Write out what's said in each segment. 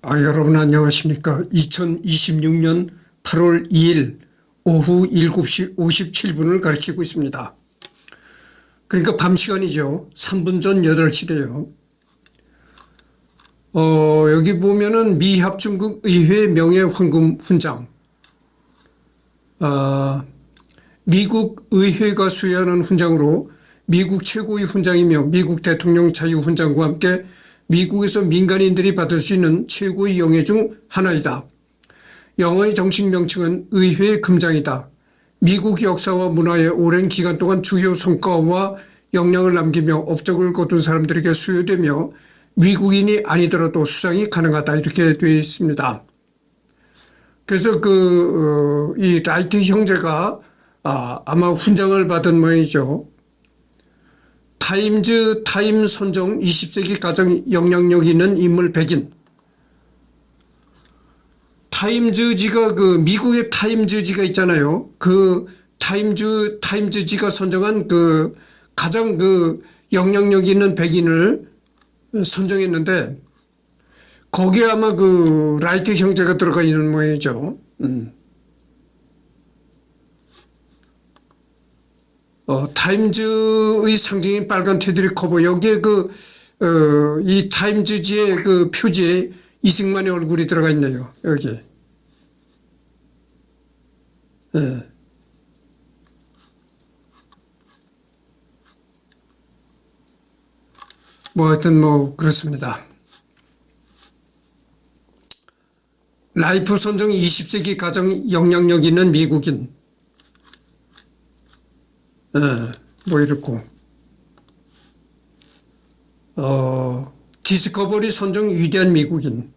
여러분 안녕하십니까. 2026년 8월 2일 오후 7시 57분을 가리키고 있습니다. 그러니까 밤 시간이죠. 3분 전 8시래요. 여기 보면은 미합중국 의회 명예황금 훈장. 미국 의회가 수여하는 훈장으로 미국 최고의 훈장이며 미국 대통령 자유훈장과 함께 미국에서 민간인들이 받을 수 있는 최고의 영예 중 하나이다. 영어의 정식 명칭은 의회 금장이다. 미국 역사와 문화에 오랜 기간 동안 주요 성과와 영향을 남기며 업적을 거둔 사람들에게 수여되며 미국인이 아니더라도 수상이 가능하다. 이렇게 되어 있습니다. 그래서 이 라이트 형제가 아마 훈장을 받은 모양이죠. 타임 선정 20세기 가장 영향력 있는 인물 100인. 타임즈지가 미국의 타임즈지가 있잖아요. 그 타임즈지가 선정한 가장 영향력 있는 100인을 선정했는데 거기에 아마 라이트 형제가 들어가 있는 모양이죠. 타임즈의 상징인 빨간 테두리 커버, 여기에 이 타임즈지의 표지에 이승만의 얼굴이 들어가 있네요. 여기. 예. 하여튼 그렇습니다. 라이프 선정 20세기 가장 영향력 있는 미국인. 이렇고. 디스커버리 선정 위대한 미국인.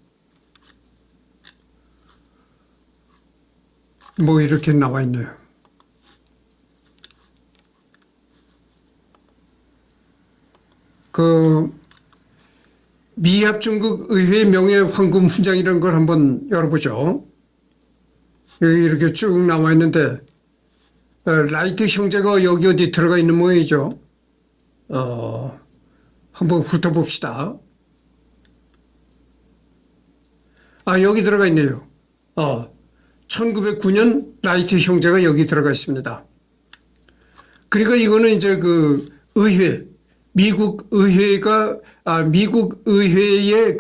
이렇게 나와 있네요. 미합중국 의회 명예황금 훈장이라는 걸 한번 열어보죠. 여기 이렇게 쭉 나와 있는데, 라이트 형제가 여기 어디 들어가 있는 모양이죠. 한번 훑어봅시다. 여기 들어가 있네요. 1909년 라이트 형제가 여기 들어가 있습니다. 그러니까 이거는 이제 의회, 미국 의회가, 미국 의회의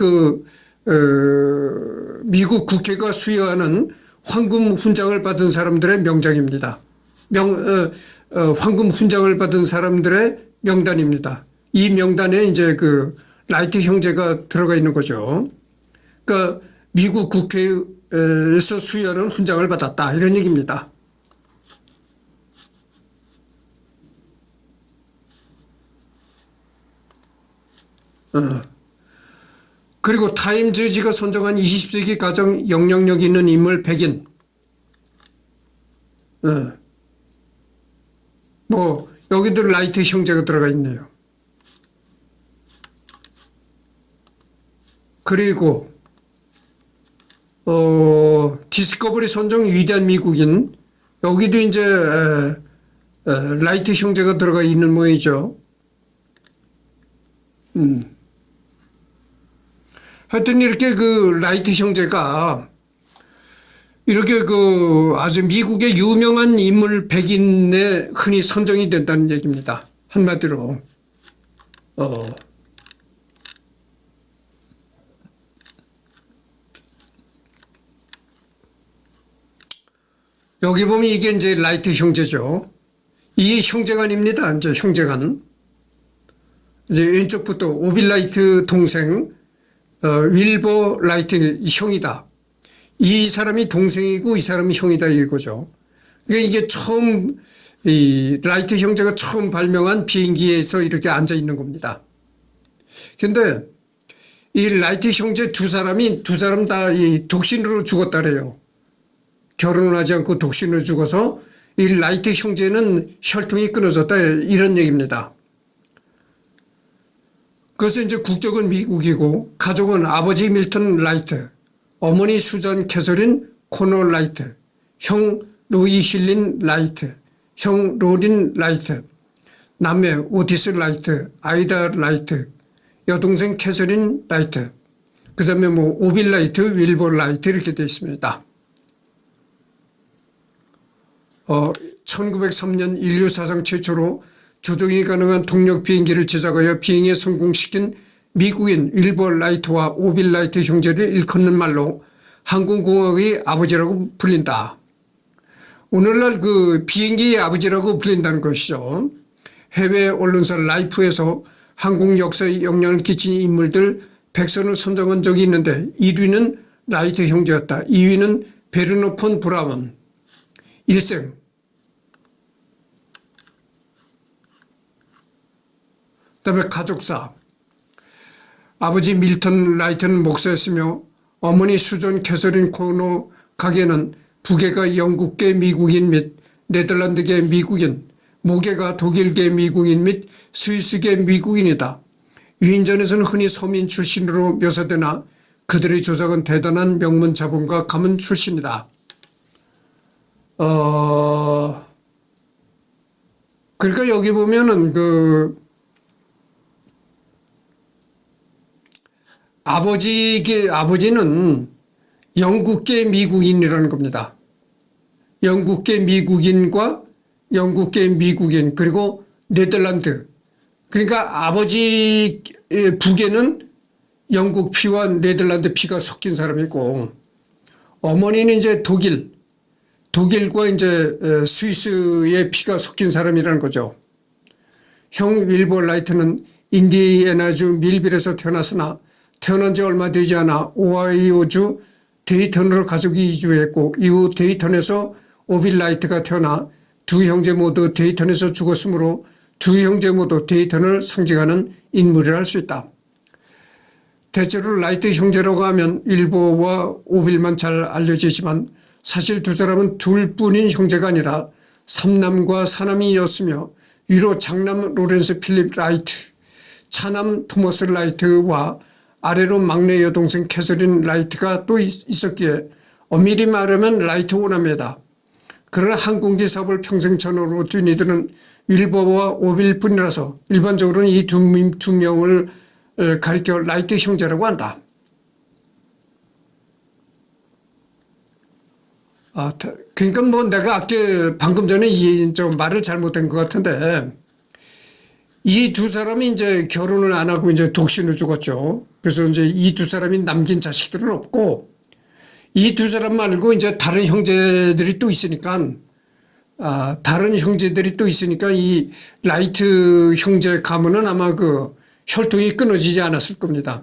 미국 국회가 수여하는 황금 훈장을 받은 사람들의 명장입니다. 황금 훈장을 받은 사람들의 명단입니다. 이 명단에 이제 라이트 형제가 들어가 있는 거죠. 그러니까 미국 국회에서 수여하는 훈장을 받았다. 이런 얘기입니다. 그리고 타임즈지가 선정한 20세기 가장 영향력 있는 인물 100인. 여기도 라이트 형제가 들어가 있네요. 그리고 디스커버리 선정 위대한 미국인, 여기도 이제 라이트 형제가 들어가 있는 모양이죠. 하여튼 이렇게 라이트 형제가 이렇게 아주 미국의 유명한 인물 100인에 흔히 선정이 된다는 얘기입니다. 한마디로. 여기 보면 이게 이제 라이트 형제죠. 이 형제간입니다. 이제 형제간. 이제 왼쪽부터 오빌라이트 동생, 윌버 라이트 형이다. 이 사람이 동생이고 이 사람이 형이다 이거죠. 그러니까 이게 처음 이 라이트 형제가 처음 발명한 비행기에서 이렇게 앉아 있는 겁니다. 근데 이 라이트 형제 두 사람 다 이 독신으로 죽었다래요. 결혼을 하지 않고 독신으로 죽어서 이 라이트 형제는 혈통이 끊어졌다 이런 얘기입니다. 그래서 이제 국적은 미국이고 가족은 아버지 밀턴 라이트, 어머니 수잔 캐서린 코너 라이트, 형 로이 실린 라이트, 형 로린 라이트, 남매 오티스 라이트, 아이다 라이트, 여동생 캐서린 라이트, 그 다음에 뭐 오빌라이트, 윌버라이트 이렇게 되어 있습니다. 1903년 인류 사상 최초로 조종이 가능한 동력 비행기를 제작하여 비행에 성공시킨 미국인 윌버라이트와 오빌라이트 형제를 일컫는 말로 항공공학의 아버지라고 불린다. 오늘날 그 비행기의 아버지라고 불린다는 것이죠. 해외 언론사 라이프에서 항공 역사에 영향을 끼친 인물들 100선을 선정한 적이 있는데 1위는 라이트 형제였다. 2위는 베르너 폰 브라운 일생. 그다음에 가족사. 아버지 밀턴 라이트는 목사였으며 어머니 수존 캐서린 코너 가게는 부계가 영국계 미국인 및 네덜란드계 미국인, 모계가 독일계 미국인 및 스위스계 미국인이다. 위인전에서는 흔히 서민 출신으로 묘사되나 그들의 조상은 대단한 명문 자본가 가문 출신이다. 그러니까 여기 보면은 아버지는 영국계 미국인이라는 겁니다. 영국계 미국인과 영국계 미국인 그리고 네덜란드. 그러니까 아버지 부계는 영국 피와 네덜란드 피가 섞인 사람이고 어머니는 이제 독일과 이제 스위스의 피가 섞인 사람이라는 거죠. 형 윌버라이트는 인디애나주 밀빌에서 태어났으나 태어난 지 얼마 되지 않아 오하이오주 데이턴으로 가족이 이주했고 이후 데이턴에서 오빌라이트가 태어나 두 형제 모두 데이턴에서 죽었으므로 두 형제 모두 데이턴을 상징하는 인물이라 할 수 있다. 대체로 라이트 형제라고 하면 윌버와 오빌만 잘 알려지지만 사실 두 사람은 둘뿐인 형제가 아니라 삼남과 사남이었으며 위로 장남 로렌스 필립 라이트, 차남 토머스 라이트와 아래로 막내 여동생 캐서린 라이트가 또 있었기에 엄밀히 말하면 라이트 오남매다. 그러나 항공기 사업을 평생 전업으로 뛴 이들은 윌버와 오빌뿐이라서 일반적으로는 이 두 명을 가리켜 라이트 형제라고 한다. 그러니까 뭐 내가 방금 전에 좀 말을 잘못한 것 같은데 이 두 사람이 이제 결혼을 안 하고 이제 독신을 죽었죠. 그래서 이제 이 두 사람이 남긴 자식들은 없고 이 두 사람 말고 이제 다른 형제들이 또 있으니까 이 라이트 형제 가문은 아마 그 혈통이 끊어지지 않았을 겁니다.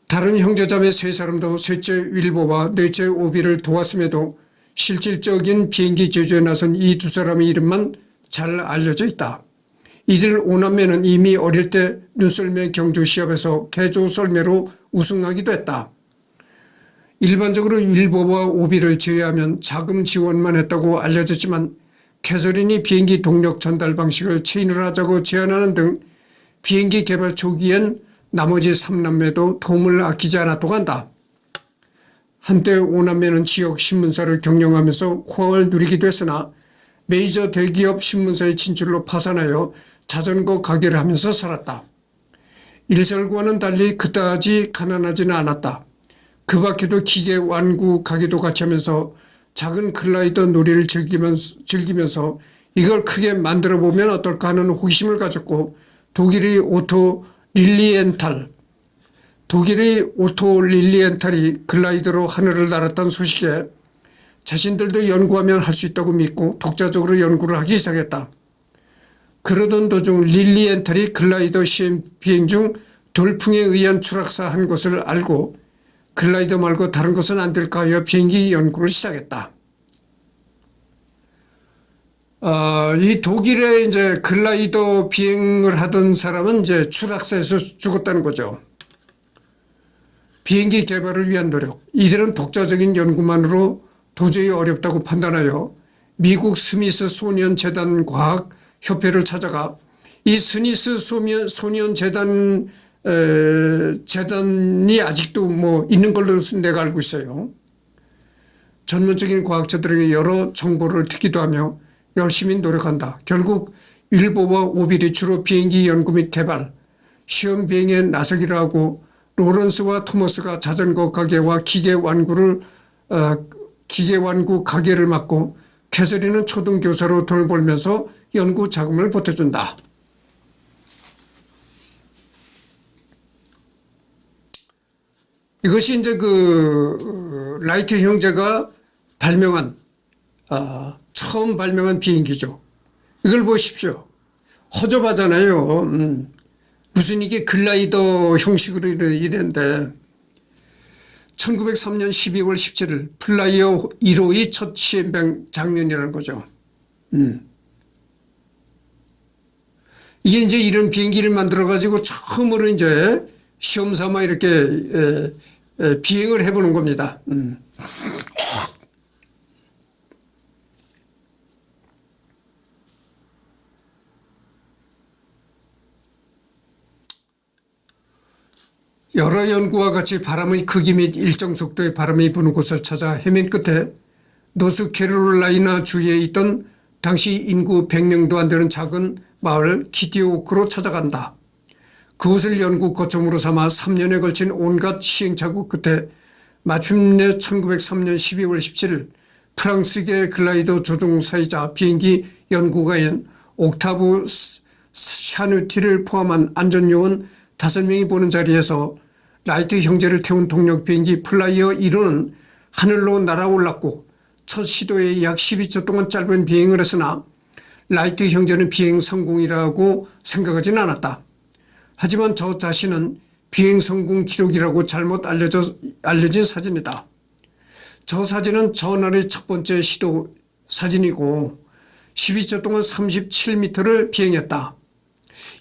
다른 형제자매 세 사람도 셋째 윌버와 넷째 오비를 도왔음에도 실질적인 비행기 제조에 나선 이 두 사람의 이름만 잘 알려져 있다. 이들 오남매는 이미 어릴 때 눈썰매 경주 시합에서 개조 썰매로 우승하기도 했다. 일반적으로 윌버와 오비를 제외하면 자금 지원만 했다고 알려졌지만 캐서린이 비행기 동력 전달 방식을 체인으로 하자고 제안하는 등 비행기 개발 초기엔 나머지 3남매도 도움을 아끼지 않았다고 한다. 한때 오남매는 지역 신문사를 경영하면서 호황을 누리기도 했으나 메이저 대기업 신문사의 진출로 파산하여 자전거 가게를 하면서 살았다. 일설과는 달리 그다지 가난하지는 않았다. 그 밖에도 기계 완구 가게도 같이 하면서 작은 글라이더 놀이를 즐기면서 이걸 크게 만들어 보면 어떨까 하는 호기심을 가졌고 독일의 오토 릴리엔탈이 글라이더로 하늘을 날았다는 소식에 자신들도 연구하면 할 수 있다고 믿고 독자적으로 연구를 하기 시작했다. 그러던 도중 릴리엔탈이 글라이더 시험 비행 중 돌풍에 의한 추락사한 것을 알고 글라이더 말고 다른 것은 안 될까 하여 비행기 연구를 시작했다. 이 독일에 이제 글라이더 비행을 하던 사람은 이제 추락사에서 죽었다는 거죠. 비행기 개발을 위한 노력. 이들은 독자적인 연구만으로 도저히 어렵다고 판단하여 미국 스미스 소니언 재단 과학 협회를 찾아가 이 스미스 소니언 재단이 아직도 뭐 있는 걸로 내가 알고 있어요. 전문적인 과학자들에게 여러 정보를 듣기도 하며 열심히 노력한다. 결국 윌버와 오빌이 주로 비행기 연구 및 개발, 시험 비행에 나서기로 하고 로런스와 토머스가 자전거 가게와 기계 완구 가게를 맡고 캐서린은 초등교사로 돈을 벌면서 연구 자금을 보태준다. 이것이 이제 라이트 형제가 처음 발명한 비행기죠. 이걸 보십시오. 허접하잖아요. 무슨 이게 글라이더 형식으로 이랬는데 1903년 12월 17일 플라이어 1호의 첫 시험 장면이라는 거죠. 이게 이제 이런 비행기를 만들어 가지고 처음으로 이제 시험 삼아 이렇게 비행을 해보는 겁니다. 여러 연구와 같이 바람의 크기 및 일정 속도의 바람이 부는 곳을 찾아 헤맨 끝에 노스캐롤라이나 주에 있던 당시 인구 100명도 안 되는 작은 마을 키티오크로 찾아간다. 그곳을 연구 거점으로 삼아 3년에 걸친 온갖 시행착오 끝에 마침내 1903년 12월 17일 프랑스계 글라이더 조종사이자 비행기 연구가인 옥타브 샤누티를 포함한 안전요원 5명이 보는 자리에서 라이트 형제를 태운 동력 비행기 플라이어 1호는 하늘로 날아올랐고 첫 시도에 약 12초 동안 짧은 비행을 했으나 라이트 형제는 비행 성공이라고 생각하진 않았다. 하지만 저 자신은 비행 성공 기록이라고 잘못 알려진 사진이다. 저 사진은 전날의 첫 번째 시도 사진이고 12초 동안 37m를 비행했다.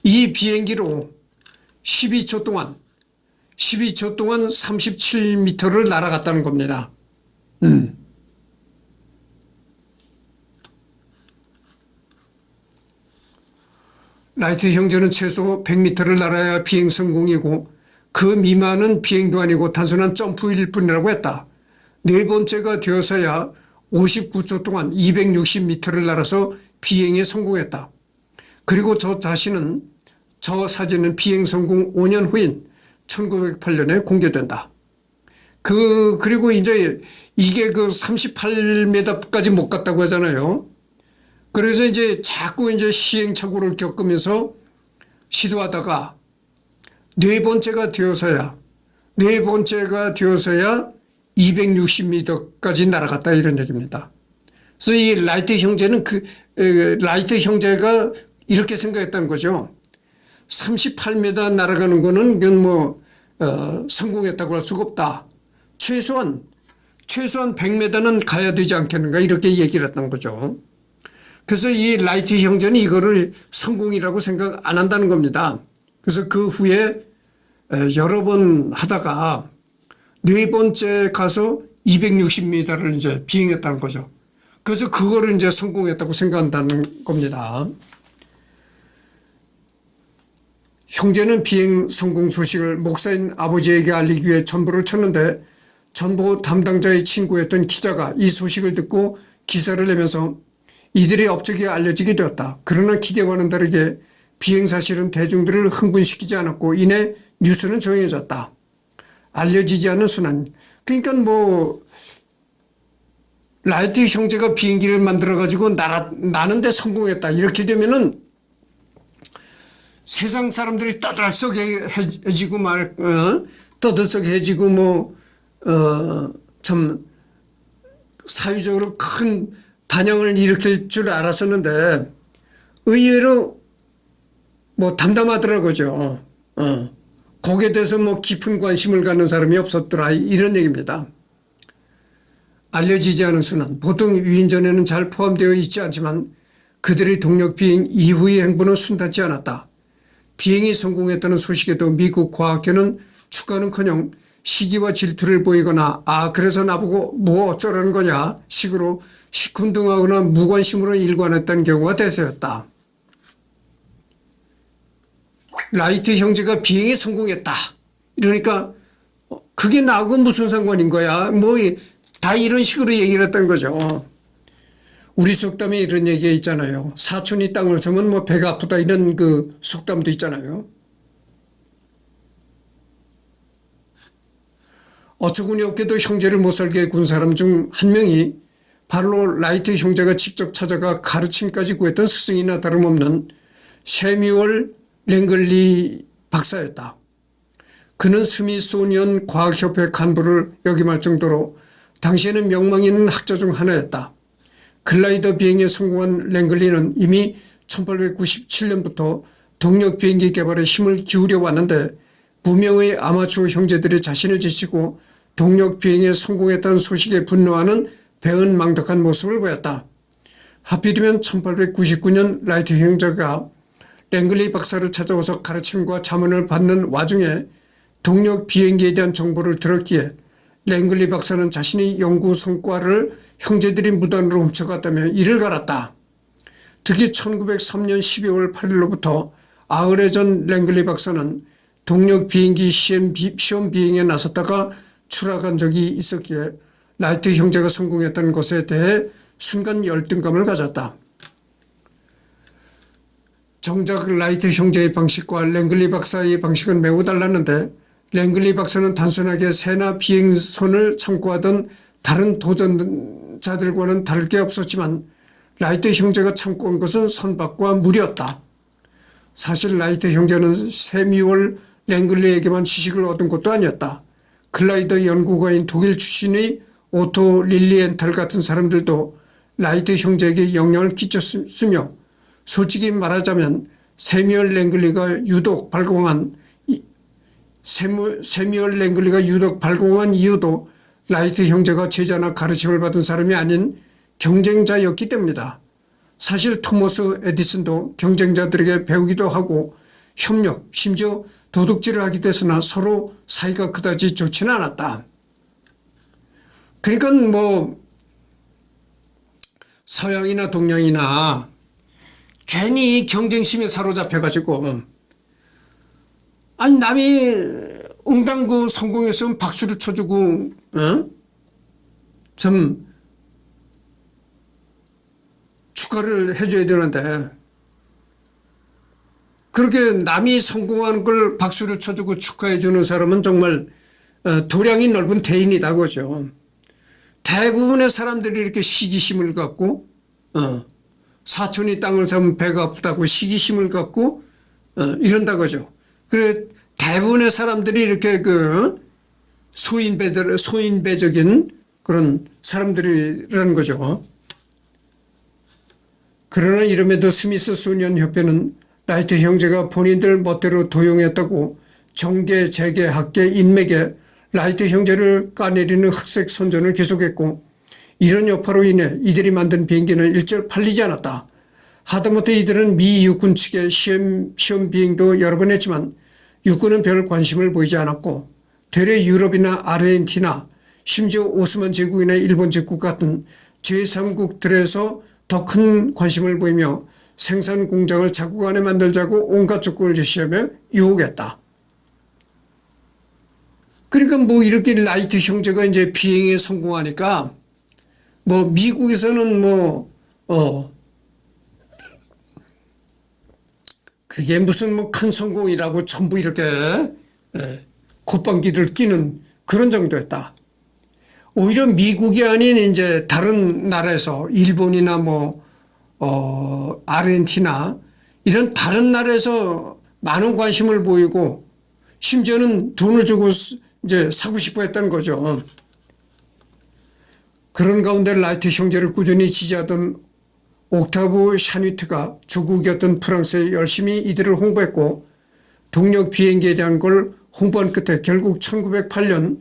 이 비행기로 12초 동안 37m를 날아갔다는 겁니다. 라이트 형제는 최소 100m를 날아야 비행 성공이고 그 미만은 비행도 아니고 단순한 점프일 뿐이라고 했다. 네 번째가 되어서야 59초 동안 260m를 날아서 비행에 성공했다. 그리고 저 사진은 비행 성공 5년 후인 1908년에 공개된다. 그리고 이제 이게 38m까지 못 갔다고 하잖아요. 그래서 이제 자꾸 이제 시행착오를 겪으면서 시도하다가 네 번째가 되어서야 260m까지 날아갔다 이런 얘기입니다. 그래서 이 라이트 형제는 라이트 형제가 이렇게 생각했다는 거죠. 38m 날아가는 거는 성공했다고 할 수가 없다. 최소한 100m는 가야 되지 않겠는가 이렇게 얘기를 했던 거죠. 그래서 이 라이트 형제는 이거를 성공이라고 생각 안 한다는 겁니다. 그래서 그 후에 여러 번 하다가 네 번째 가서 260m를 이제 비행했다는 거죠. 그래서 그거를 이제 성공했다고 생각한다는 겁니다. 형제는 비행 성공 소식을 목사인 아버지에게 알리기 위해 전보를 쳤는데 전보 담당자의 친구였던 기자가 이 소식을 듣고 기사를 내면서 이들의 업적이 알려지게 되었다. 그러나 기대와는 다르게 비행 사실은 대중들을 흥분시키지 않았고 이내 뉴스는 조용해졌다. 알려지지 않은 순환. 그러니까 라이트 형제가 비행기를 만들어가지고 나는데 성공했다. 이렇게 되면은 세상 사람들이 떠들썩해지고 떠들썩해지고 참 사회적으로 큰 반향을 일으킬 줄 알았었는데 의외로 담담하더라고요. 거기에 대해서 깊은 관심을 갖는 사람이 없었더라 이런 얘기입니다. 알려지지 않은 순환. 보통 위인전에는 잘 포함되어 있지 않지만 그들의 동력 비행 이후의 행보는 순탄치 않았다. 비행이 성공했다는 소식에도 미국 과학계는 축하는커녕 시기와 질투를 보이거나 그래서 나보고 뭐 어쩌라는 거냐 식으로 시큰둥하거나 무관심으로 일관했던 경우가 대세였다. 라이트 형제가 비행에 성공했다. 이러니까 그게 나하고 무슨 상관인 거야. 다 이런 식으로 얘기를 했던 거죠. 우리 속담에 이런 얘기가 있잖아요. 사촌이 땅을 사면 뭐 배가 아프다 이런 그 속담도 있잖아요. 어처구니 없게도 형제를 못 살게 군 사람 중 한 명이 바로 라이트 형제가 직접 찾아가 가르침까지 구했던 스승이나 다름없는 세뮤얼 랭글리 박사였다. 그는 스미소니언 과학협회 간부를 역임할 정도로 당시에는 명망 있는 학자 중 하나였다. 글라이더 비행에 성공한 랭글리는 이미 1897년부터 동력 비행기 개발에 힘을 기울여 왔는데 무명의 아마추어 형제들이 자신을 지치고 동력 비행에 성공했다는 소식에 분노하는 배은망덕한 모습을 보였다. 하필이면 1899년 라이트 형제가 랭글리 박사를 찾아와서 가르침과 자문을 받는 와중에 동력 비행기에 대한 정보를 들었기에 랭글리 박사는 자신의 연구 성과를 형제들이 무단으로 훔쳐갔다며 이를 갈았다. 특히 1903년 12월 8일로부터 아흘에 전 랭글리 박사는 동력 비행기 시험 비행에 나섰다가 추락한 적이 있었기에 라이트 형제가 성공했다는 것에 대해 순간 열등감을 가졌다. 정작 라이트 형제의 방식과 랭글리 박사의 방식은 매우 달랐는데 랭글리 박사는 단순하게 새나 비행선을 참고하던 다른 도전자들과는 다를 게 없었지만 라이트 형제가 참고한 것은 선박과 물이었다. 사실 라이트 형제는 세뮤얼 랭글리에게만 지식을 얻은 것도 아니었다. 글라이더 연구가인 독일 출신의 오토 릴리엔탈 같은 사람들도 라이트 형제에게 영향을 끼쳤으며 솔직히 말하자면 세뮤얼 랭글리가 유독 발공한 이유도 라이트 형제가 제자나 가르침을 받은 사람이 아닌 경쟁자였기 때문이다. 사실 토머스 에디슨도 경쟁자들에게 배우기도 하고 협력, 심지어 도둑질을 하기도 했으나 서로 사이가 그다지 좋지는 않았다. 그러니까 뭐 서양이나 동양이나 괜히 경쟁심에 사로잡혀가지고 아니 남이 응당구 성공했으면 박수를 쳐주고 좀 축하를 해줘야 되는데 그렇게 남이 성공하는 걸 박수를 쳐주고 축하해주는 사람은 정말 도량이 넓은 대인이다 그죠. 대부분의 사람들이 이렇게 시기심을 갖고 사촌이 땅을 사면 배가 아프다고 시기심을 갖고 이런다 그죠. 그래 대부분의 사람들이 이렇게 그 소인배적인 그런 사람들이라는 거죠. 그러나 이름에도 스미소니언 협회는 라이트 형제가 본인들 멋대로 도용했다고 정계, 재계, 학계, 인맥에 라이트 형제를 까내리는 흑색 선전을 계속했고 이런 여파로 인해 이들이 만든 비행기는 일절 팔리지 않았다. 하다못해 이들은 미 육군 측에 시험 비행도 여러 번 했지만 육군은 별 관심을 보이지 않았고 되레 유럽이나 아르헨티나 심지어 오스만 제국이나 일본 제국 같은 제3국들에서 더 큰 관심을 보이며 생산 공장을 자국 안에 만들자고 온갖 조건을 제시하며 유혹했다. 그러니까 뭐 이렇게 라이트 형제가 이제 비행에 성공하니까 뭐 미국에서는 그게 무슨 뭐 큰 성공이라고 전부 이렇게 콧방귀를 끼는 그런 정도였다. 오히려 미국이 아닌 이제 다른 나라에서 일본이나 아르헨티나 이런 다른 나라에서 많은 관심을 보이고 심지어는 돈을 주고 이제 사고 싶어 했다는 거죠. 그런 가운데 라이트 형제를 꾸준히 지지하던 옥타브 샤니트가 조국이었던 프랑스에 열심히 이들을 홍보했고 동력 비행기에 대한 걸 홍보한 끝에 결국 1908년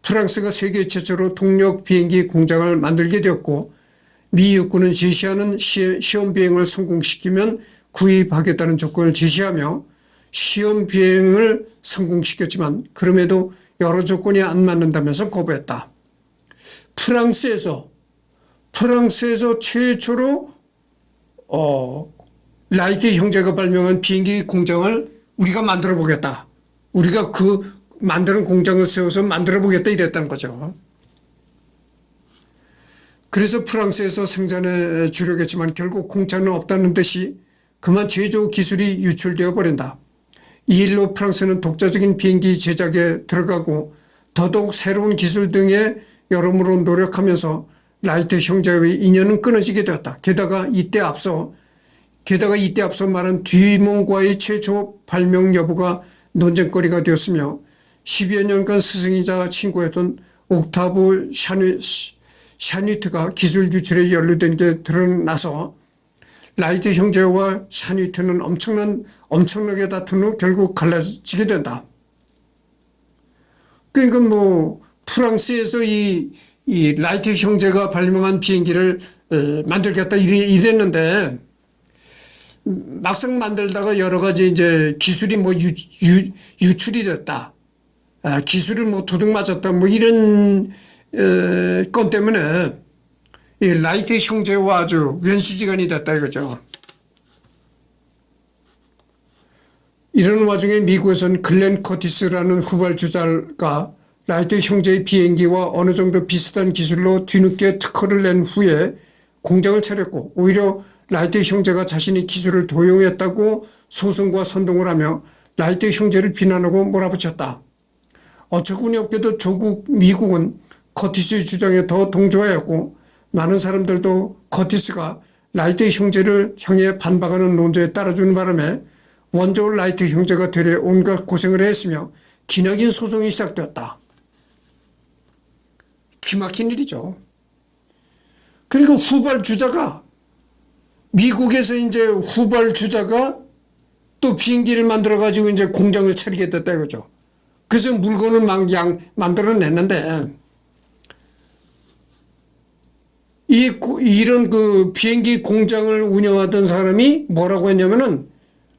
프랑스가 세계 최초로 동력 비행기 공장을 만들게 되었고 미 육군은 제시하는 시험 비행을 성공시키면 구입하겠다는 조건을 제시하며 시험 비행을 성공시켰지만 그럼에도 여러 조건이 안 맞는다면서 거부했다. 프랑스에서 최초로 라이트 형제가 발명한 비행기 공장을 우리가 만들어 보겠다. 우리가 그 만드는 공장을 세워서 만들어 보겠다 이랬다는 거죠. 그래서 프랑스에서 생산에 주력했지만 결국 공짜는 없다는 듯이 그만 제조 기술이 유출되어 버린다. 이 일로 프랑스는 독자적인 비행기 제작에 들어가고 더더욱 새로운 기술 등에 여러모로 노력하면서 라이트 형제의 인연은 끊어지게 되었다. 게다가 이때 앞서 말한 뒤몽과의 최초 발명 여부가 논쟁거리가 되었으며 10여 년간 스승이자 친구였던 옥타브 샤니트가 기술 유출에 연루된 게 드러나서 라이트 형제와 샤니트는 엄청나게 다툰 후 결국 갈라지게 된다. 그러니까 뭐 프랑스에서 이 라이트 형제가 발명한 비행기를 만들겠다 이랬는데 막상 만들다가 여러 가지 이제 기술이 뭐 유출이 됐다. 기술을 뭐 도둑 맞았다. 뭐 이런 건 때문에 이 라이트 형제와 아주 왼수지간이 됐다 이거죠. 이런 와중에 미국에서는 글렌 커티스라는 후발주자가 라이트 형제의 비행기와 어느 정도 비슷한 기술로 뒤늦게 특허를 낸 후에 공장을 차렸고 오히려 라이트 형제가 자신이 기술을 도용했다고 소송과 선동을 하며 라이트 형제를 비난하고 몰아붙였다. 어처구니 없게도 조국 미국은 커티스의 주장에 더 동조하였고 많은 사람들도 커티스가 라이트 형제를 향해 반박하는 논조에 따라주는 바람에 원조 라이트 형제가 되려 온갖 고생을 했으며 기나긴 소송이 시작되었다. 기막힌 일이죠. 그리고 후발주자가 미국에서 이제 후발주자가 또 비행기를 만들어가지고 이제 공장을 차리게 됐다 이거죠. 그래서 물건을 막 만들어냈는데 이런 그 비행기 공장을 운영하던 사람이 뭐라고 했냐면은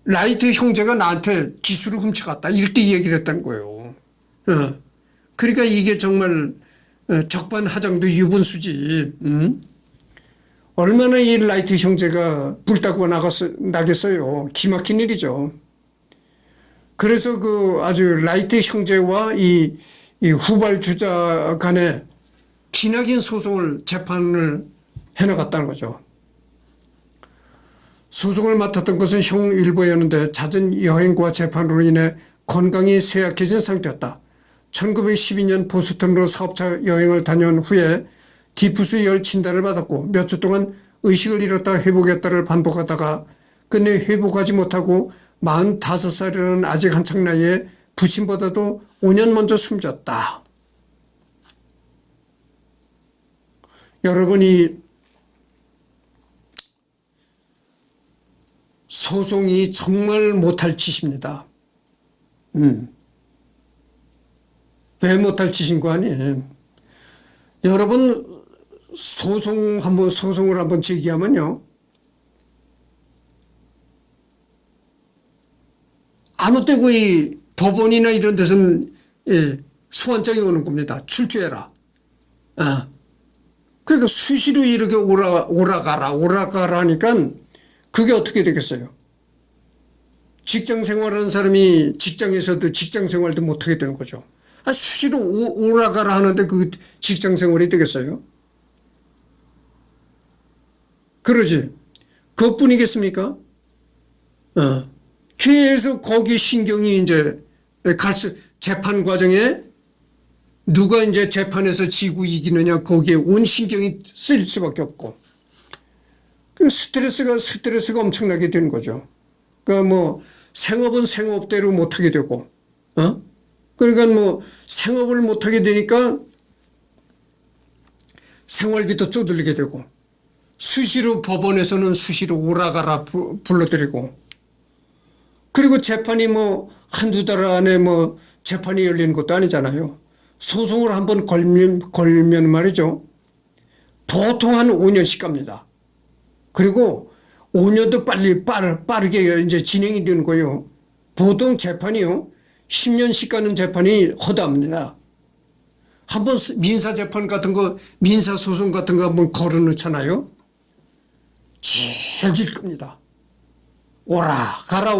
라이트 형제가 나한테 기술을 훔쳐갔다. 이렇게 얘기를 했다는 거예요. 그러니까 이게 정말 적반하장도 유분수지. 얼마나 이 라이트 형제가 불타고 나겠어요. 기막힌 일이죠. 그래서 그 아주 라이트 형제와 이 후발주자 간에 기나긴 재판을 해나갔다는 거죠. 소송을 맡았던 것은 형 일부였는데 잦은 여행과 재판으로 인해 건강이 쇠약해진 상태였다. 1912년 보스턴으로 사업차 여행을 다녀온 후에 디프스열 진단을 받았고 몇 주 동안 의식을 잃었다 회복했다를 반복하다가 끝내 회복하지 못하고 45살이라는 아직 한창 나이에 부친보다도 5년 먼저 숨졌다. 여러분이 소송이 정말 못할 짓입니다. 왜 못할 짓인 거 아니에요? 여러분 소송을 한번 제기하면요. 아무 때고 이 법원이나 이런 데서는 소환장이 오는 겁니다. 출두해라. 그러니까 수시로 이렇게 오라가라 하니까 그게 어떻게 되겠어요? 직장 생활하는 사람이 직장에서도 직장 생활도 못하게 되는 거죠. 수시로 오라가라 하는데 그 직장 생활이 되겠어요? 그러지. 그것뿐이겠습니까? 계속 거기 신경이 이제 재판 과정에 누가 이제 재판에서 지고 이기느냐 거기에 온 신경이 쓸 수밖에 없고. 그 스트레스가 엄청나게 되는 거죠. 그러니까 뭐 생업은 생업대로 못하게 되고, 그러니까 뭐 생업을 못하게 되니까 생활비도 쪼들리게 되고, 수시로 법원에서는 수시로 오라가라 불러들이고, 그리고 재판이 뭐 한두 달 안에 뭐 재판이 열리는 것도 아니잖아요. 소송을 한번 걸면 말이죠. 보통 한 5년씩 갑니다. 그리고 5년도 빠르게 이제 진행이 되는 거예요. 보통 재판이요. 10년씩 가는 재판이 허다합니다. 한번 민사재판 같은 거, 민사소송 같은 거 한번 걸어놓잖아요. 질질 겁니다. 가라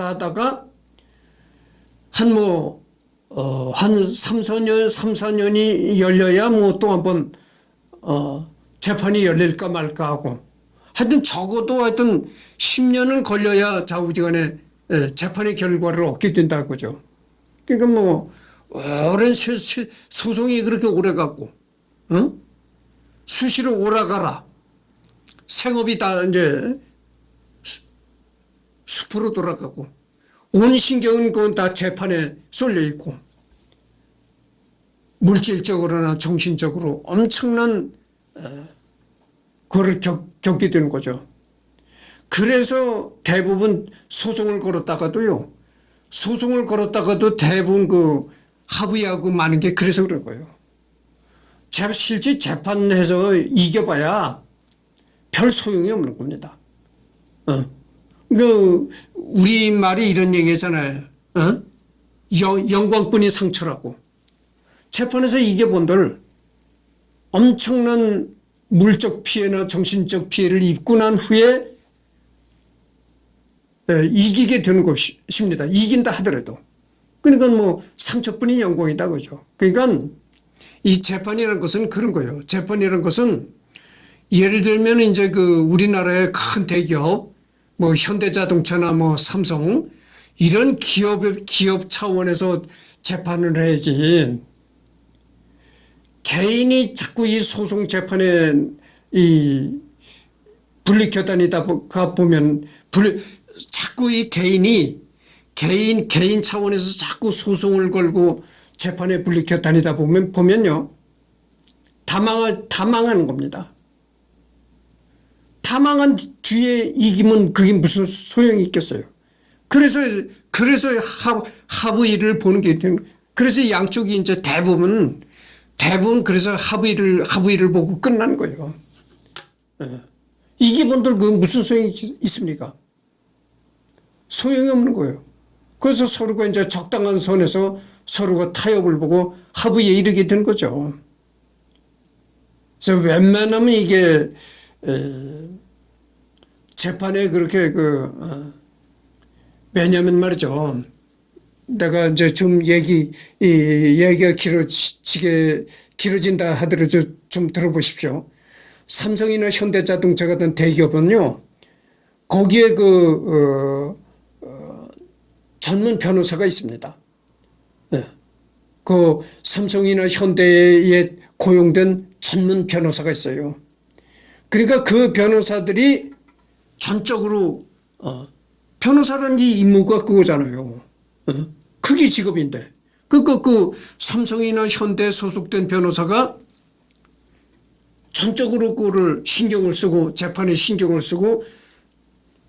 하다가 한 3, 4년이 열려야 뭐 또 한번 재판이 열릴까 말까 하고 하여튼 적어도 하여튼 10년은 걸려야 좌우지간에 재판의 결과를 얻게 된다는 거죠. 그러니까 뭐 오랜 소송이 그렇게 오래 가고 수시로 오라가라 생업이 다 이제 숲으로 돌아가고 온 신경은 그건 다 재판에 쏠려 있고 물질적으로나 정신적으로 엄청난 그걸 겪게 되는 거죠. 그래서 대부분 소송을 걸었다가도 대부분 그 합의하고 마는 게 그래서 그런 거예요. 실제 재판해서 이겨봐야 별 소용이 없는 겁니다. 우리 말이 이런 얘기잖아요. 영광뿐이 상처라고. 재판에서 이겨본들 엄청난 물적 피해나 정신적 피해를 입고 난 후에 이기게 되는 것입니다. 이긴다 하더라도. 그러니까 뭐 상처뿐인 영광이다 그죠. 그러니까 이 재판이라는 것은 그런 거예요. 재판이라는 것은 예를 들면 이제 그 우리나라의 큰 대기업 뭐 현대자동차나 뭐 삼성 이런 기업 차원에서 재판을 해야지. 개인이 자꾸 이 소송 재판에 불리켜 다니다가 보면 자꾸 이 개인 차원에서 자꾸 소송을 걸고 재판에 불리켜 다니다 보면요. 다 망하는 겁니다. 다 망한 뒤에 이기면 그게 무슨 소용이 있겠어요. 그래서 합의를 보는 게 그래서 양쪽이 이제 대부분 그래서 합의를 보고 끝나는 거예요. 이기본들 그 무슨 소용이 있습니까? 소용이 없는 거예요. 그래서 서로가 이제 적당한 선에서 서로가 타협을 보고 합의에 이르게 된 거죠. 그래서 웬만하면 이게 재판에 그렇게 왜냐면 말이죠. 내가 이제 좀 얘기가 길어진다 하더라도 좀 들어보십시오. 삼성이나 현대자동차 같은 대기업은요, 거기에 전문 변호사가 있습니다. 네. 그 삼성이나 현대에 고용된 전문 변호사가 있어요. 그러니까 그 변호사들이 전적으로 변호사라는 이 임무가 그거잖아요. 그게 직업인데 그 삼성이나 현대에 소속된 변호사가 전적으로 그거를 신경을 쓰고 재판에 신경을 쓰고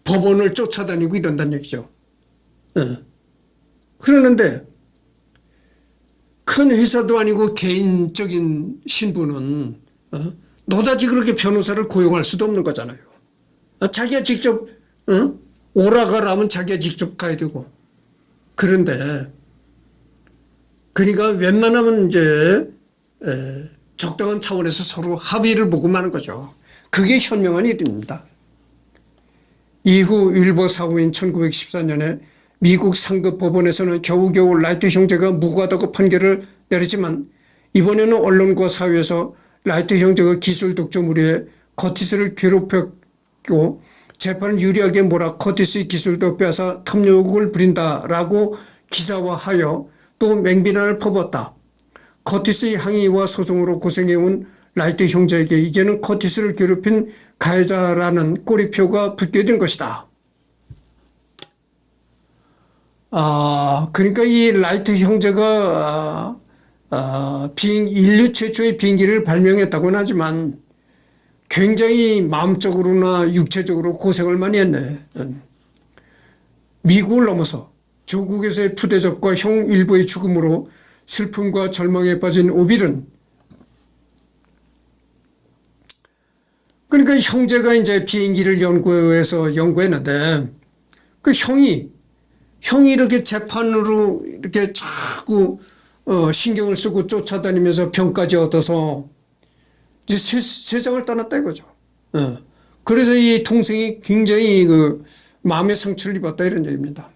법원을 쫓아다니고 이런다는 얘기죠. 그러는데 큰 회사도 아니고 개인적인 신분은 너다지 그렇게 변호사를 고용할 수도 없는 거잖아요. 자기가 직접 오라가라면 자기가 직접 가야 되고. 그런데 그러니까 웬만하면 이제 적당한 차원에서 서로 합의를 보고 마는 거죠. 그게 현명한 일입니다. 이후 윌버 사고인 1914년에 미국 상급 법원에서는 겨우겨우 라이트 형제가 무고하다고 판결을 내렸지만 이번에는 언론과 사회에서 라이트 형제가 기술 독점으로 커티스를 괴롭혔고 재판을 유리하게 몰아 커티스의 기술도 빼앗아 탐욕을 부린다라고 기사화하여 또 맹비난을 퍼붓다. 커티스의 항의와 소송으로 고생해온 라이트 형제에게 이제는 커티스를 괴롭힌 가해자라는 꼬리표가 붙게 된 것이다. 그러니까 이 라이트 형제가 인류 최초의 비행기를 발명했다고는 하지만 굉장히 마음적으로나 육체적으로 고생을 많이 했네. 미국을 넘어서 조국에서의 푸대접과 형 일부의 죽음으로 슬픔과 절망에 빠진 오빌은 그러니까 형제가 이제 비행기를 연구했는데 그 형이 이렇게 재판으로 이렇게 자꾸 신경을 쓰고 쫓아다니면서 병까지 얻어서 이제 세상을 떠났다 이거죠. 그래서 이 동생이 굉장히 마음의 상처를 입었다 이런 얘기입니다.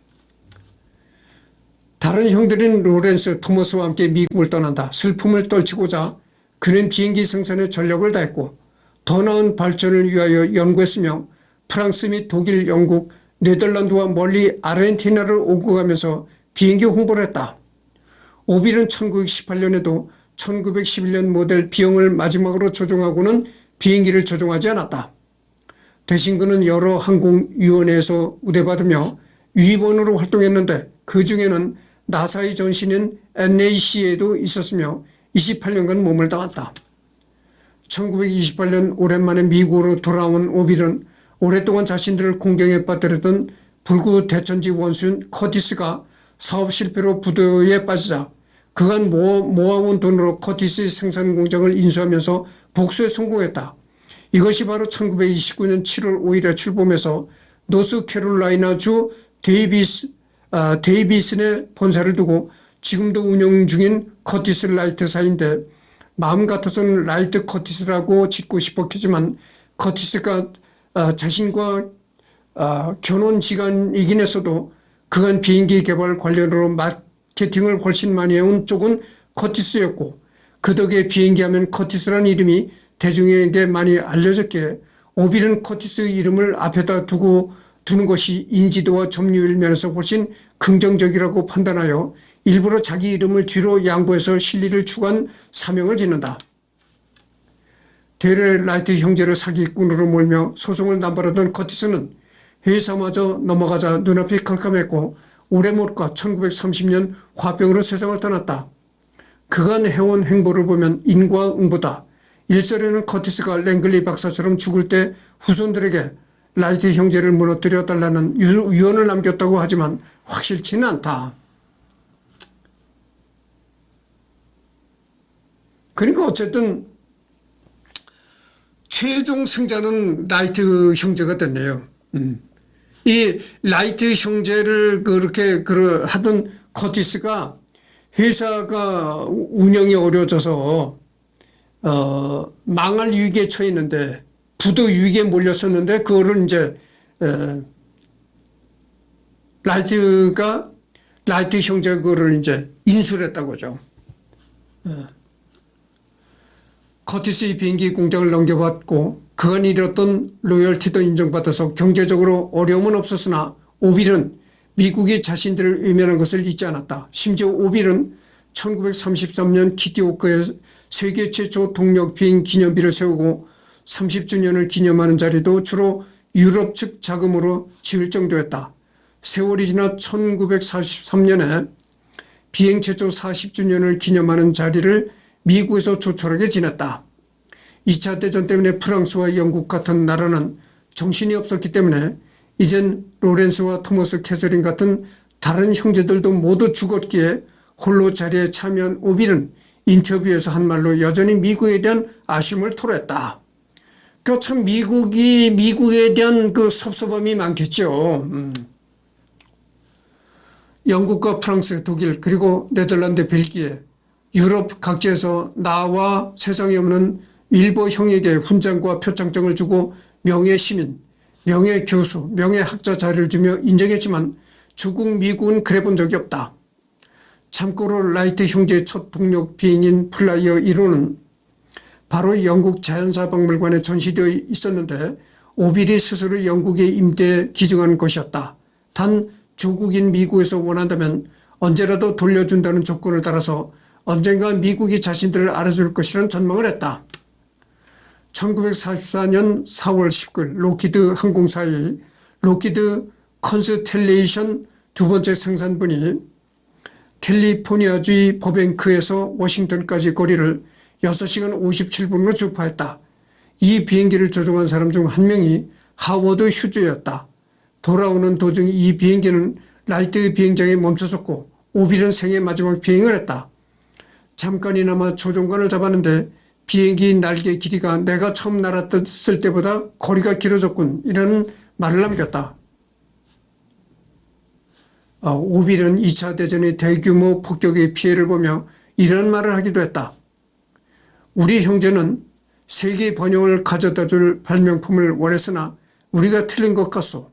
다른 형들인 로렌스, 토머스와 함께 미국을 떠난다. 슬픔을 떨치고자 그는 비행기 생산에 전력을 다했고 더 나은 발전을 위하여 연구했으며 프랑스 및 독일, 영국, 네덜란드와 멀리 아르헨티나를 오고 가면서 비행기 홍보를 했다. 오빌은 1918년에도 1911년 모델 B형을 마지막으로 조종하고는 비행기를 조종하지 않았다. 대신 그는 여러 항공위원회에서 우대받으며 위원으로 활동했는데 그 중에는 나사의 전신인 NAC에도 있었으며 28년간 몸을 담았다. 1928년 오랜만에 미국으로 돌아온 오빌은 오랫동안 자신들을 공경에 빠뜨렸던 불구 대천지 원수인 커티스가 사업 실패로 부도에 빠지자 그간 모아온 돈으로 커티스의 생산 공장을 인수하면서 복수에 성공했다. 이것이 바로 1929년 7월 5일에 출범해서 노스캐롤라이나주 데이비슨의 본사를 두고 지금도 운영 중인 커티스 라이트사인데 마음 같아서는 라이트 커티스라고 짓고 싶었겠지만 커티스가 자신과 결혼지간이긴 했어도 그간 비행기 개발 관련으로 마케팅을 훨씬 많이 해온 쪽은 커티스였고 그 덕에 비행기 하면 커티스라는 이름이 대중에게 많이 알려졌기에 오빌은 커티스 이름을 앞에다 두는 것이 인지도와 점유율 면에서 훨씬 긍정적이라고 판단하여 일부러 자기 이름을 뒤로 양보해서 실리를 추구한 사명을 짓는다. 대래 라이트 형제를 사기꾼으로 몰며 소송을 남발하던 커티스는 회사마저 넘어가자 눈앞이 캄캄했고 오래 못 가 1930년 화병으로 세상을 떠났다. 그간 해온 행보를 보면 인과응보다. 일설에는 커티스가 랭글리 박사처럼 죽을 때 후손들에게 라이트 형제를 무너뜨려 달라는 유언을 남겼다고 하지만 확실치는 않다. 그러니까 어쨌든 최종 승자는 라이트 형제가 됐네요. 이 라이트 형제를 그렇게 하던 커티스가 회사가 운영이 어려워져서 망할 위기에 처했는데 부도 위기에 몰렸었는데 그거를 이제 라이트 형제가 그거를 이제 인수를 했다고 하죠. 커티스의 비행기 공장을 넘겨받고 그간 이뤘던 로열티도 인정받아서 경제적으로 어려움은 없었으나 오빌은 미국이 자신들을 외면한 것을 잊지 않았다. 심지어 오빌은 1933년 키티오크에 세계 최초 동력 비행 기념비를 세우고 30주년을 기념하는 자리도 주로 유럽 측 자금으로 지을 정도였다. 세월이 지나 1943년에 비행 최초 40주년을 기념하는 자리를 미국에서 조촐하게 지냈다. 2차 대전 때문에 프랑스와 영국 같은 나라는 정신이 없었기 때문에 이젠 로렌스와 토머스 캐서린 같은 다른 형제들도 모두 죽었기에 홀로 자리에 참여한 오빌은 인터뷰에서 한 말로 여전히 미국에 대한 아쉬움을 토로했다. 그 참 미국에 대한 그 섭섭함이 많겠죠. 영국과 프랑스, 독일 그리고 네덜란드, 벨기에, 유럽 각지에서 나와 세상에 없는 일부 형에게 훈장과 표창장을 주고 명예 시민, 명예 교수, 명예 학자 자리를 주며 인정했지만 주국 미국은 그래 본 적이 없다. 참고로 라이트 형제의 첫 동력 비행인 플라이어 1호는 바로 영국 자연사박물관에 전시되어 있었는데 오빌이 스스로 영국에 임대해 기증한 것이었다. 단 조국인 미국에서 원한다면 언제라도 돌려준다는 조건을 따라서 언젠가 미국이 자신들을 알아줄 것이라는 전망을 했다. 1944년 4월 19일 로키드 항공사의 로키드 컨스텔레이션 두 번째 생산분이 캘리포니아주의 버뱅크에서 워싱턴까지 거리를 6시간 57분으로 주파했다. 이 비행기를 조종한 사람 중 한 명이 하워드 휴즈였다. 돌아오는 도중 이 비행기는 라이트 비행장에 멈춰섰고 오빌은 생애 마지막 비행을 했다. 잠깐이나마 조종관을 잡았는데 비행기 날개 길이가 내가 처음 날았을 때보다 거리가 길어졌군 이라는 말을 남겼다. 오빌은 2차 대전의 대규모 폭격의 피해를 보며 이런 말을 하기도 했다. 우리 형제는 세계 번영을 가져다 줄 발명품을 원했으나 우리가 틀린 것 같소.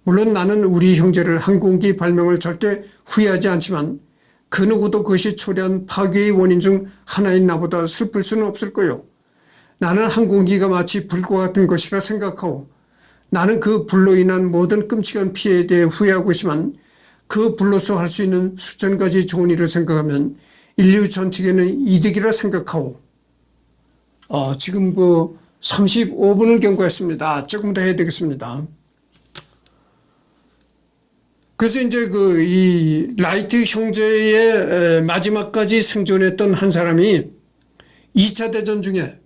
물론 나는 우리 형제를 항공기 발명을 절대 후회하지 않지만 그 누구도 그것이 초래한 파괴의 원인 중 하나인 나보다 슬플 수는 없을 거요. 나는 항공기가 마치 불과 같은 것이라 생각하고 나는 그 불로 인한 모든 끔찍한 피해에 대해 후회하고 있지만 그 불로서 할 수 있는 수천 가지 좋은 일을 생각하면 인류 전체에는 이득이라 생각하고 지금 35분을 경과했습니다. 조금 더 해야 되겠습니다. 그래서 이제 이 라이트 형제의 마지막까지 생존했던 한 사람이 2차 대전 중에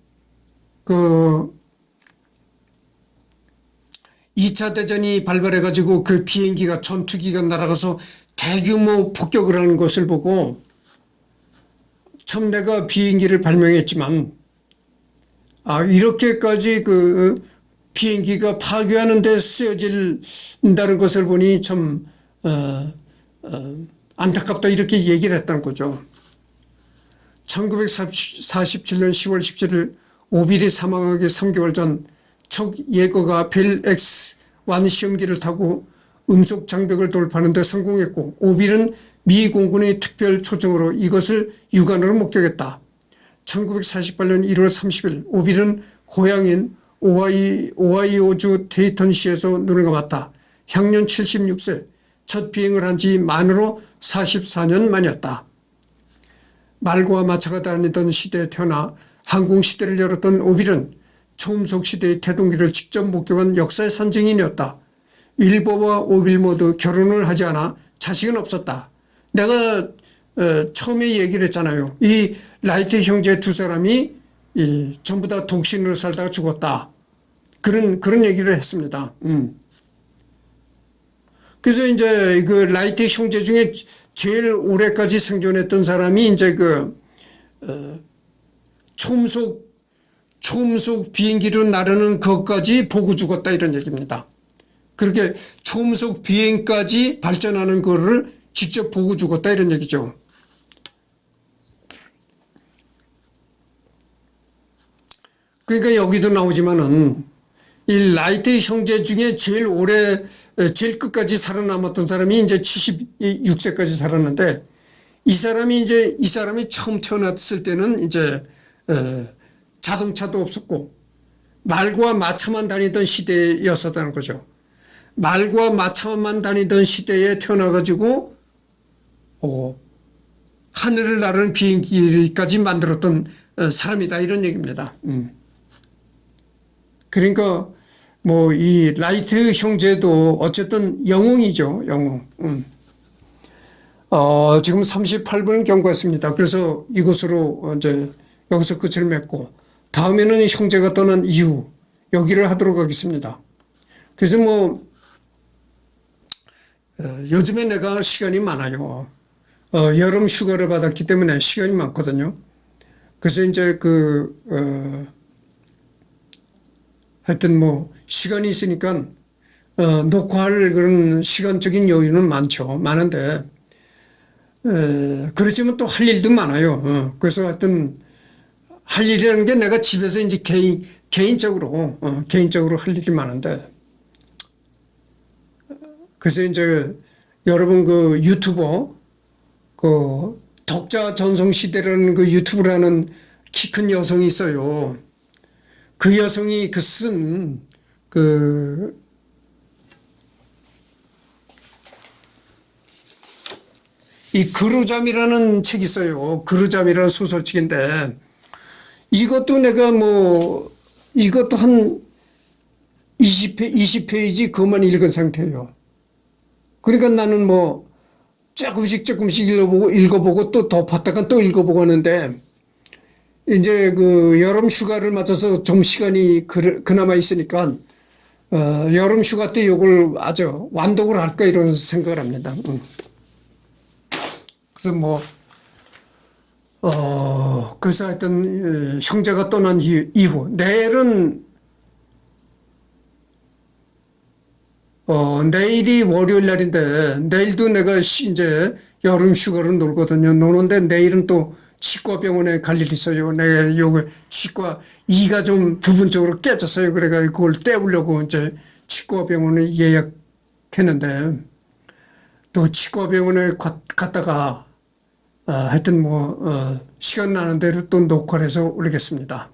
2차 대전이 발발해가지고 그 비행기가 전투기가 날아가서 대규모 폭격을 하는 것을 보고 처음 내가 비행기를 발명했지만 이렇게까지 그 비행기가 파괴하는 데 쓰여진다는 것을 보니 참 안타깝다 이렇게 얘기를 했다는 거죠. 1947년 10월 17일 오빌이 사망하기 3개월 전 첫 예거가 벨 X-1 시험기를 타고 음속 장벽을 돌파하는 데 성공했고 오빌은 미 공군의 특별 초청으로 이것을 육안으로 목격했다. 1948년 1월 30일 오빌은 고향인 오하이오주 데이턴시에서 눈을 감았다. 향년 76세, 첫 비행을 한 지 만으로 44년 만이었다. 말과 마차가 다니던 시대에 태어나 항공시대를 열었던 오빌은 초음속 시대의 태동기를 직접 목격한 역사의 선증인이었다. 윌버와 오빌 모두 결혼을 하지 않아 자식은 없었다. 내가 처음에 얘기를 했잖아요. 이 라이트 형제 두 사람이 전부 다 독신으로 살다가 죽었다. 그런 얘기를 했습니다. 그래서 이제 그 라이트 형제 중에 제일 오래까지 생존했던 사람이 이제 초음속 비행기로 나르는 것까지 보고 죽었다 이런 얘기입니다. 그렇게 초음속 비행까지 발전하는 거를 직접 보고 죽었다 이런 얘기죠. 그러니까 여기도 나오지만은 이 라이트 형제 중에 제일 끝까지 살아남았던 사람이 이제 76세까지 살았는데 이 사람이 처음 태어났을 때는 이제 자동차도 없었고 말과 마차만 다니던 시대였었다는 거죠. 말과 마차만 다니던 시대에 태어나가지고 하늘을 나르는 비행기까지 만들었던 사람이다 이런 얘기입니다. 그러니까 이 라이트 형제도 어쨌든 영웅이죠. 영웅. 지금 38분을 경과했습니다. 그래서 이것으로 이제 여기서 끝을 맺고 다음에는 형제가 떠난 이유 여기를 하도록 하겠습니다. 그래서 요즘에 내가 시간이 많아요. 여름 휴가를 받았기 때문에 시간이 많거든요. 그래서 이제 하여튼 시간이 있으니까 녹화할 그런 시간적인 여유는 많은데 그렇지만 또 할 일도 많아요. 그래서 하여튼 할 일이라는 게 내가 집에서 이제 개인적으로 할 일이 많은데 그래서 이제 여러분 유튜버 독자 전송 시대라는 유튜브를 하는 키 큰 여성이 있어요. 그 여성이 쓴 이 그루잠이라는 책이 있어요. 그루잠이라는 소설책인데 이것도 내가 이것도 한 20페이지 그것만 읽은 상태예요. 그러니까 나는 조금씩 읽어보고 또 덮었다가 또 읽어보고 하는데 이제 여름 휴가를 맞춰서 좀 시간이 그나마 있으니까 여름 휴가 때 이걸 아주 완독을 할까 이런 생각을 합니다. 그래서 그래서 하여튼 형제가 떠난 이후 내일이 월요일 날인데 내일도 내가 이제 여름 휴가를 놀거든요. 노는데 내일은 또 치과병원에 갈 일이 있어요. 내일 치과 이가 좀 부분적으로 깨졌어요. 그래가지고 그걸 떼우려고 이제 치과병원에 예약했는데 또 치과병원에 갔다가 하여튼 시간 나는 대로 또 녹화를 해서 올리겠습니다.